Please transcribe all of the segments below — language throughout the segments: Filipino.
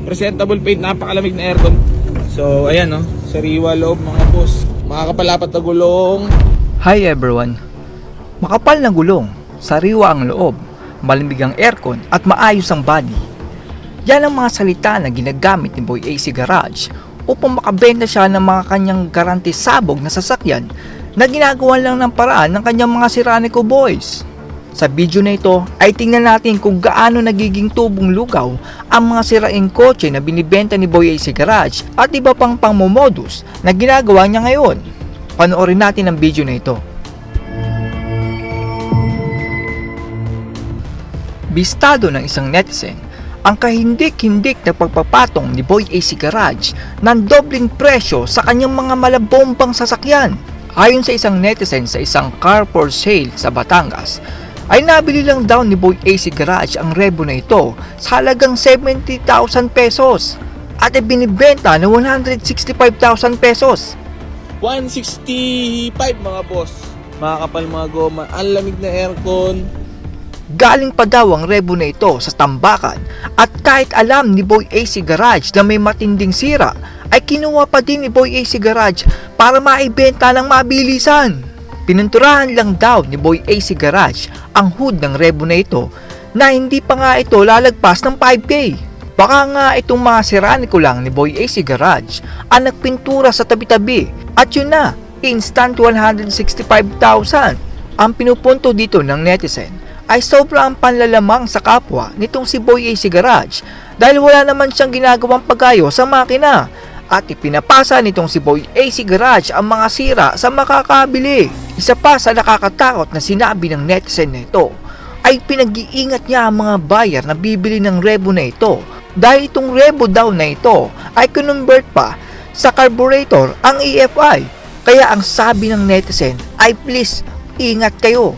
presentable paint, napakalamig na aircon. So ayan no, sariwa loob mga boss. Makakapalapat na gulong. Hi everyone! Makapal na gulong, sariwa ang loob, malamig ang aircon at maayos ang body. Yan ang mga salita na ginagamit ni Boy AC Garage upang makabenta siya ng mga kanyang garanti sabog na sasakyan na ginagawa lang ng paraan ng kanyang mga Siraniko boys. Sa video na ito ay tingnan natin kung gaano nagiging tubong lugaw ang mga siraing kotse na binibenta ni Boy AC Garage at iba pang pangmomodus na ginagawa niya ngayon. Panoorin natin ang video na ito. Bistado ng isang netizen ang kahindik-hindik na pagpapatong ni Boy AC Garage ng dobleng presyo sa kanyang mga malabombang sasakyan. Ayon sa isang netizen sa isang car for sale sa Batangas, ay nabili lang daw ni Boy AC Garage ang Revo na ito sa halagang 70,000 pesos at ibinibenta na 165,000 pesos. 165 mga boss. Makakapal mga goma, ang lamig na aircon. Galing pa daw ang Revo na ito sa tambakan at kahit alam ni Boy AC Garage na may matinding sira, ay kinuha pa din ni Boy AC Garage para maibenta ng mabilisan. Pininturahan lang daw ni Boy AC Garage ang hood ng Revo na ito na hindi pa nga ito lalagpas ng 5K. Baka nga itong mga Siraniko lang ni Boy AC Garage ang nagpintura sa tabi-tabi at yun na, instant 165,000. Ang pinupunto dito ng netizen ay sobrang panlalamang sa kapwa nitong si Boy AC Garage dahil wala naman siyang ginagawang pagayo sa makina at ipinapasa nitong si Boy AC Garage ang mga sira sa makakabili. Isa pa sa nakakatakot na sinabi ng netizen na ito ay pinag-iingat niya ang mga buyer na bibili ng Revo na ito dahil itong Revo daw na ito ay convert pa sa carburetor ang EFI. Kaya ang sabi ng netizen ay please ingat kayo.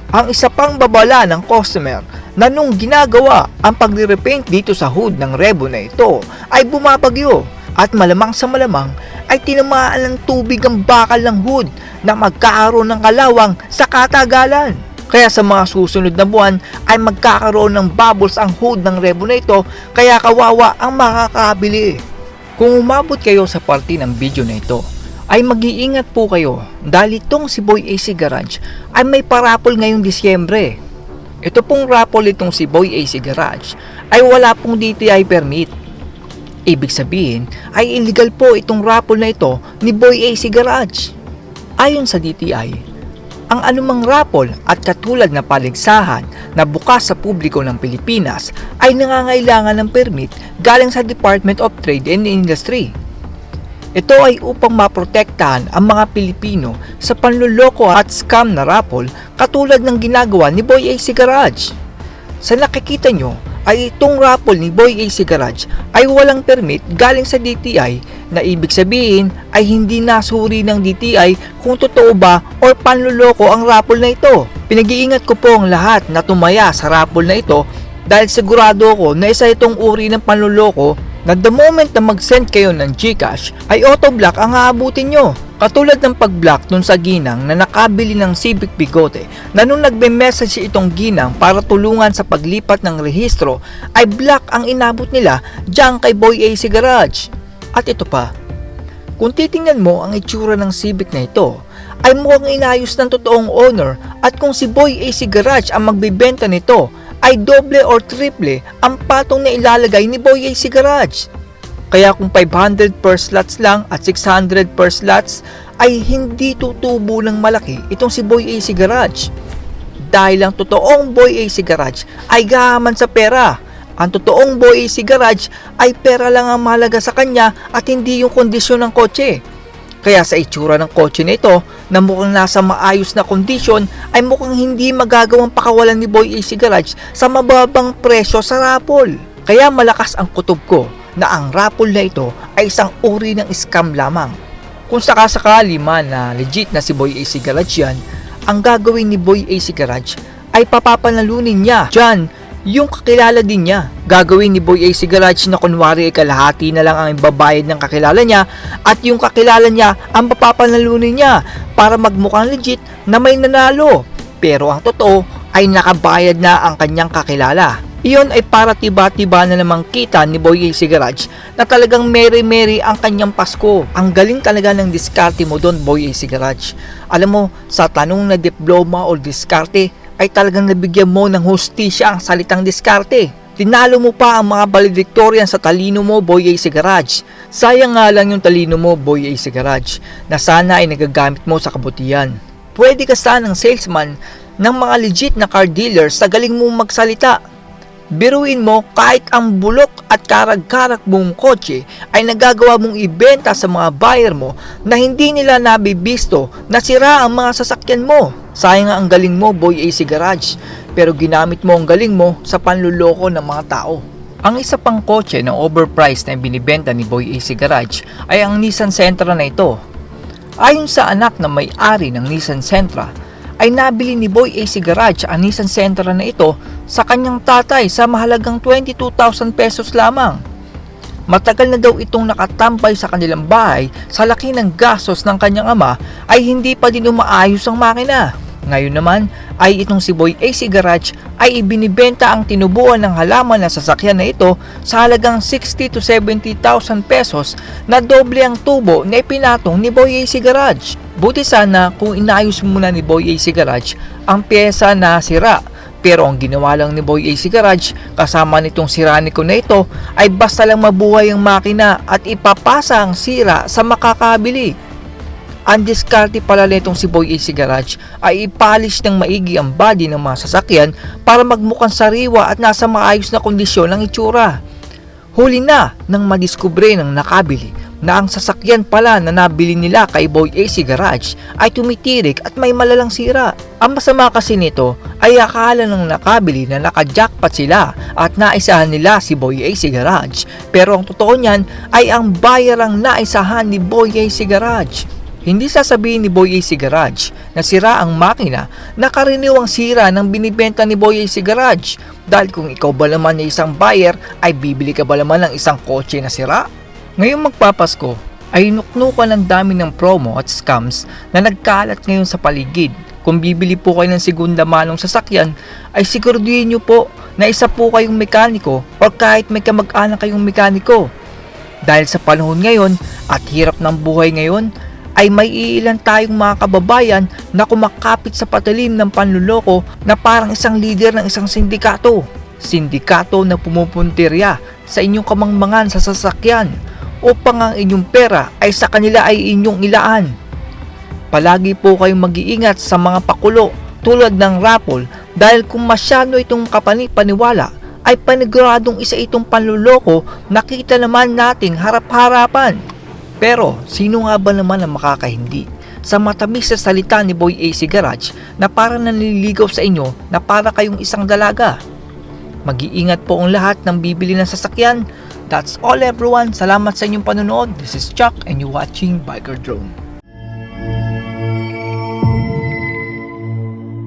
Ang isa pang babala ng customer na nung ginagawa ang pagre-repaint dito sa hood ng Revo na ito ay bumabagyo at malamang sa malamang ay tinamaan ng tubig ang bakal ng hood na magkakaroon ng kalawang sa katagalan. Kaya sa mga susunod na buwan ay magkakaroon ng bubbles ang hood ng Revo na ito kaya kawawa ang makakabili. Kung umabot kayo sa parte ng video na ito, ay mag-iingat po kayo dahil itong si Boy AC Garage ay may parapol ngayong Disyembre. Ito pong raffle itong si Boy AC Garage ay wala pong DTI permit. Ibig sabihin ay illegal po itong raffle na ito ni Boy AC Garage. Ayon sa DTI, ang anumang raffle at katulad na paligsahan na bukas sa publiko ng Pilipinas ay nangangailangan ng permit galing sa Department of Trade and Industry. Ito ay upang maprotektahan ang mga Pilipino sa panluloko at scam na raffle katulad ng ginagawa ni Boy AC Garage. Sa nakikita nyo ay itong raffle ni Boy AC Garage ay walang permit galing sa DTI na ibig sabihin ay hindi nasuri ng DTI kung totoo ba o panluloko ang raffle na ito. Pinag-iingat ko po ang lahat na tumaya sa raffle na ito dahil sigurado ko na isa itong uri ng panluloko na the moment na mag-send kayo ng GCash ay auto-block ang aabutin nyo. Katulad ng pag-block dun sa ginang na nakabili ng Civic Bigote na nung nagbe-message itong ginang para tulungan sa paglipat ng rehistro ay block ang inabot nila dyan kay Boy AC Garage. At ito pa, kung titingnan mo ang itsura ng Civic na ito ay mukhang inayos ng totoong owner at kung si Boy AC Garage ang magbibenta nito ay doble or triple ang patong na ilalagay ni Boy AC Garage. Kaya kung 500 per slots lang at 600 per slots ay hindi tutubo ng malaki itong si Boy AC Garage. Dahil ang totoong Boy AC Garage ay gahaman sa pera. Ang totoong Boy AC Garage ay pera lang ang mahalaga sa kanya at hindi yung kondisyon ng kotse. Kaya sa itsura ng kotse na ito na mukhang nasa maayos na kondisyon ay mukhang hindi magagawang pakawalan ni Boy AC Garage sa mababang presyo sa raffle. Kaya malakas ang kutob ko na ang raffle na ito ay isang uri ng scam lamang. Kung sakasakali man na legit na si Boy AC Garage yan, ang gagawin ni Boy AC Garage ay papapanalunin niya dyan yung kakilala din niya. Gagawin ni Boy AC Garage na kunwari kalahati na lang ang ibabayad ng kakilala niya at yung kakilala niya ang papapanalunin niya para magmukhang legit na may nanalo. Pero ang totoo ay nakabayad na ang kanyang kakilala. Iyon ay para tiba-tiba na namang kita ni Boy AC Garage na talagang merry-merry ang kanyang Pasko. Ang galing talaga ng diskarte mo doon, Boy AC Garage. Alam mo, sa tanong na diploma o diskarte ay talagang nabigyan mo ng hustisya ang salitang diskarte. Tinalo mo pa ang mga valedictorian sa talino mo, Boy AC Garage. Sayang nga lang yung talino mo, Boy AC Garage, na sana ay nagagamit mo sa kabutihan. Pwede ka sanang salesman ng mga legit na car dealers sa galing mong magsalita. Biruin mo, kahit ang bulok at karag-karag mong kotse ay nagagawa mong ibenta sa mga buyer mo na hindi nila nabibisto na sira ang mga sasakyan mo. Sayang nga ang galing mo, Boy AC Garage, pero ginamit mo ang galing mo sa panluloko ng mga tao. Ang isa pang kotse na overpriced na binibenta ni Boy AC Garage ay ang Nissan Sentra na ito. Ayon sa anak na may-ari ng Nissan Sentra, ay nabili ni Boy AC Garage ang Nissan Sentra na ito sa kanyang tatay sa mahalagang 22,000 pesos lamang. Matagal na daw itong nakatambay sa kanilang bahay sa laki ng gastos ng kanyang ama ay hindi pa din umaayos ang makina. Ngayon naman ay itong si Boy AC Garage ay ibinibenta ang tinubuan ng halaman na sasakyan na ito sa halagang 60 to 70,000 pesos na doble ang tubo na ipinatong ni Boy AC Garage. Buti sana kung inayos muna ni Boy AC Garage ang pyesa na sira. Pero ang ginawa lang ni Boy AC Garage kasama nitong siraniko na ito ay basta lang mabuhay ang makina at ipapasa ang sira sa makakabili. Ang diskarte pala nitong si Boy AC Garage ay ipolish ng maigi ang body ng mga sasakyan para magmukhang sariwa at nasa maayos na kondisyon ang itsura. Huli na nang madiskubre ng nakabili na ang sasakyan pala na nabili nila kay Boy AC Garage ay tumitirik at may malalang sira. Ang masama kasi nito ay akala ng nakabili na nakajackpot sila at naisahan nila si Boy AC Garage. Pero ang totoo niyan ay ang buyer ang naisahan ni Boy AC Garage. Hindi sasabihin ni Boy AC Garage na sira ang makina na karaniwang sira ng binibenta ni Boy AC Garage. Dahil kung ikaw ba naman ay isang buyer, ay bibili ka ba naman ng isang kotse na sira? Ngayong magpapasko ay nuknukan ng dami ng promo at scams na nagkalat ngayon sa paligid. Kung bibili po kayo ng segunda manong sasakyan, ay siguraduhin nyo po na isa po kayong mekaniko o kahit may kamag-anak kayong mekaniko. Dahil sa panahon ngayon at hirap ng buhay ngayon, ay may iilan tayong mga kababayan na kumakapit sa patalim ng panluloko na parang isang leader ng isang sindikato. Sindikato na pumupuntirya sa inyong kamangmangan sa sasakyan upang ang inyong pera ay sa kanila ay inyong ilaan. Palagi po kayong mag-iingat sa mga pakulo tulad ng raffle dahil kung masyado itong kapani-paniwala ay paniguradong isa itong panluloko nakita naman nating harap-harapan. Pero sino nga ba naman ang makakahindi sa matamis na salita ni Boy AC Garage na parang nanliligaw sa inyo na para kayong isang dalaga? Mag-iingat po ang lahat ng bibili ng sasakyan. That's all everyone. Salamat sa inyong panonood. This is Chuck and you're watching Biker Drone.